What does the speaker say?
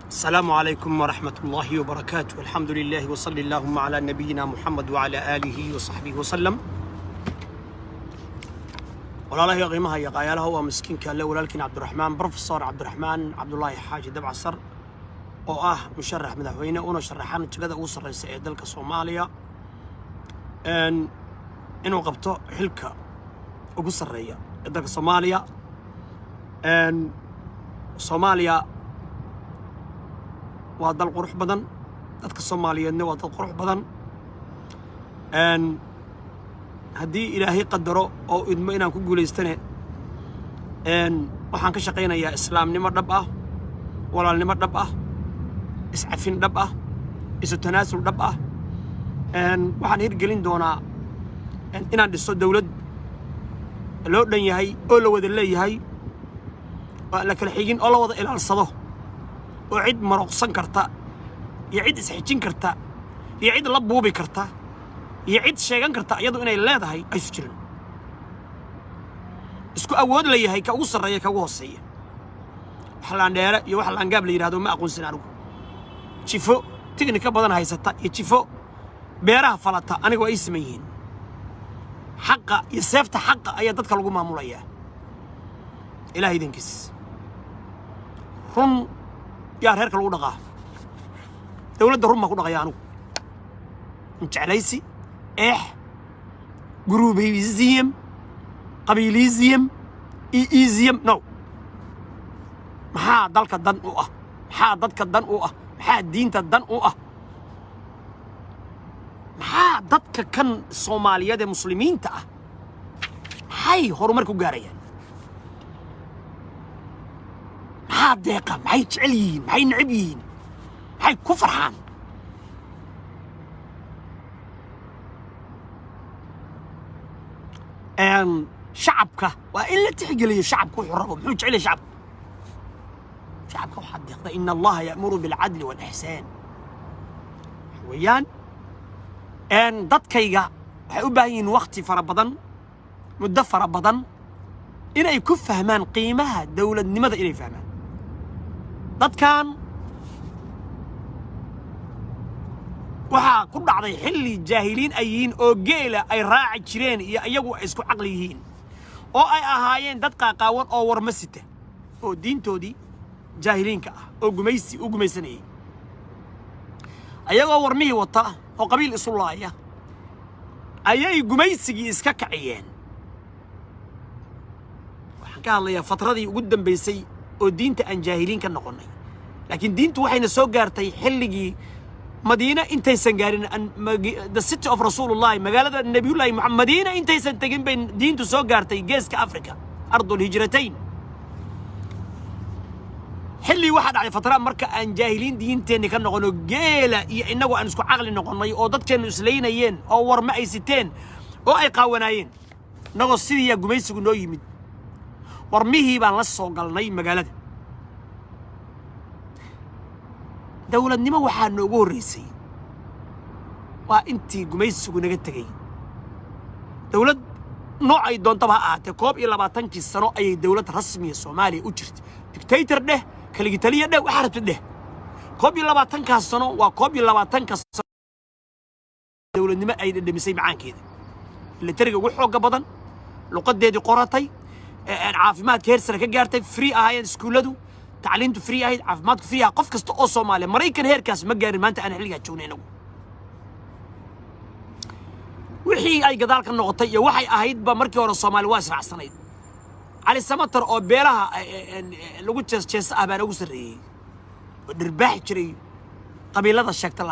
السلام عليكم ورحمة الله وبركاته. الحمد لله وصلى اللهم على نبينا محمد وعلى آله وصحبه وسلم. والله يا قيمها يا قيالها هو مسكين كان له ولكن عبد الرحمن بروفيسور عبد الرحمن عبد الله حاجي دبع السر مشرح مدحوينه ونشرحان جلده وصل رئيس دلك الصومالية إنه قبته حلكة وقصر ريا دلك الصومالية صوماليا waa dal qurux badan dadka Soomaaliyeedna waa dal qurux badan haddii ilaahay qadaro oo idmo inaan ku guuleystane waxaan ka shaqeynayaa islaamnimo dhab ah walaalnimo dhab ah iscafin dhab ah isu tanaasul dhab ah waxaan hirgelin doonaa inaan dhiso dawlad loo dhan yahay oo la wada leeyahay oo la kala xigin oo la wada ilaalsado oo cid maroqsan karta iyo cid isxijin karta iyo cid la buubi karta iyo cid sheegan karta iyadoo inay leedahay ay isu jirin isku awood leeyahay ka ugu sareeya ka ugu hooseeya wax laan dheere iyo wax laan gaab la yiraahdo ma aqoonsan anigu jifo tignika badan haysata iyo jifo beeraha falata anigu ay sameeyeen xaqa iyo seefta xaqa ayaa dadka lagu maamulayaa ilaahay idinkiis run يا هيرك الوضع دولة الروم كنا غيانو نجعليسي جروبي زيم قبيليزيم إيزيم نو محا دالك الدن أوه محا دالك الدن أوه محا دين الدن أوه محا دالك كان الصومالية دي مسلمين تأه محاي هرماركو قاريان محا ديقة محاي تعليين محاي نعبيين محاي كفرحان شعبك وإلا تحقلي شعبك وحربه محوج عليه شعبك وحد يقضي إن الله يأمر بالعدل والإحسان ويان أن ضدكيغا حيبين وقت فربضن مدة فربضن إنا يكون فهمان قيمها دولة لماذا إلي فهمان ضد كان waxaa ku dhacday xilli jaahiliin ayiin oo geela ay raaci jireen iyo iyagu isku aqli yihiin oo ay ahaayeen dad qaaqaawan oo warma sita oo diintoodii jaahiliinka ah oo gumaysanayay ayagoo warmihii wata oo qabiil isu laaya ayay gumaysigii iska kaciyeen waxaan ka hadlayaa fatradii ugu dambeysay oo diinta aan jaahiliin ka noqonay laakiin diintu waxayna soo gaartay xilligii مدينة انتي سنقارين the city of Rasulullah مقالة النبي الله محمد مدينة انتي سنتقين بين دين تسوقارتي جيسك أفريقيا أرض الهجرتين حلي واحد على فترة مركة أن جاهلين دين تاني كان نقولوا جيلة إنه أنسكو عقل نقولنا أو ضد كانوا سلينيين أو ورمائي ستين أو أي قاونايين نقول سيدي يا قميسكو نو يمد ورميه بان لسو قالناي مقالة دولة نما waxaa noogu horeysay waa intii gumaysigu naga tagay dawlad noocay doontaba ha ahaatee 22 sano ayay dawlad rasmi ah Soomaaliya u jirtay dictator dheh kaligi taliya dheh waxa rabta dheh 22 sano waa 22 sano dawladnimo ay dhamisay macaankeeda la tariga ugu xoog badan luqadeedii qoratay caafimaadka heer sare ka gaartay free ahaayeen iskuuladu تعليمته فري أهيد عفماتك فيها قف كست أو صومالي مريكان هيركاس مجاري ما أنت أنا حلقة تشونينه وحي أي قدالك النقطية وحي أهيد بمركي ورا الصومالي واسرع السنين على السماتر أو بيرها لو قلت تشيس أبان أوسري ودرباح تشري قبيلة الشكل